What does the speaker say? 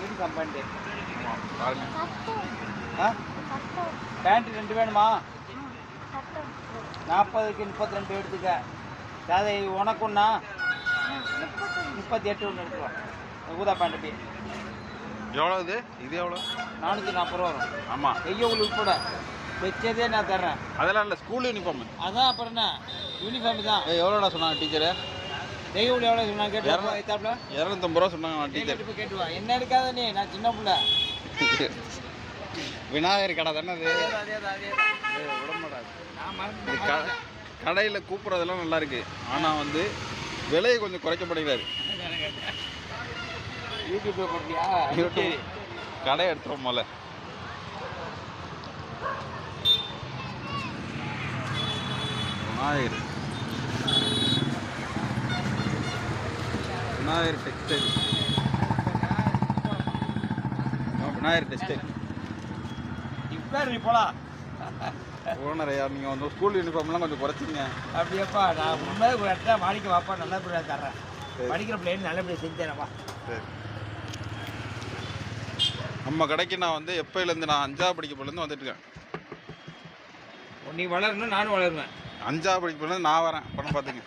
Uniform pant. பாருங்க. ஆ pant 2 வேணுமா? 40க்கு 32 எடுத்துக்க. அதை உனக்குன்னா 38 ஒன்று எடுத்துக்கலாம். ஊதா பேண்ட்டு எவ்வளோ இது? இது எவ்வளோ? 440 ரூபா வரும். ஆமாம், கையவுள் உட்பட வச்சதே நான் தர்றேன். அதெல்லாம் இல்லை, ஸ்கூல் யூனிஃபார்ம். அதான் அப்புறம் என்ன யூனிஃபார்ம் தான். எவ்வளோடா சொன்னாங்க டீச்சரு? கையவுள் எவ்வளோ சொன்னாங்க கேட்டு 250 ரூபா சொன்னாங்க டீச்சர். போய் கேட்டுவா. என்ன எடுக்காத நீ, நான் சின்ன பிள்ளை. விநாயகர் கடை தானே அது? கடையில் கூப்பிட்றதெல்லாம் நல்லா இருக்கு, ஆனால் வந்து விலையை கொஞ்சம் குறைக்கப்படுகிறாரு. யூடியூப்ல போட்டியா? யூடியூப் கடை எடுத்துரும் போல. விநாயகர் விநாயகர் டெக்ஸ்டைல். விநாயகர் டெக்ஸ்டைல் இப்போ நீ போலாம். ஓனர் ஐயா, நீங்கள் வந்து ஸ்கூல் யூனிஃபார்ம்லாம் கொஞ்சம் குறைச்சிங்க. அப்படியப்பா, நான் உண்மையாக ஒரு இடத்துல மாணிக்க வாப்பா நல்லபடியாக தர்றேன். படிக்கிற பிள்ளைன்னு நல்லபடியாக செஞ்சேனப்பா. சரி, நம்ம கடைக்கு நான் வந்து எப்போலேருந்து, நான் 5ஆவது படிக்கப்புலேருந்து வந்துட்டு இருக்கேன். நீ வளரணும், நானும் வளருவேன். 5ஆவது படிக்கப்புலேருந்து நான் வரேன். படம் பார்த்துங்க.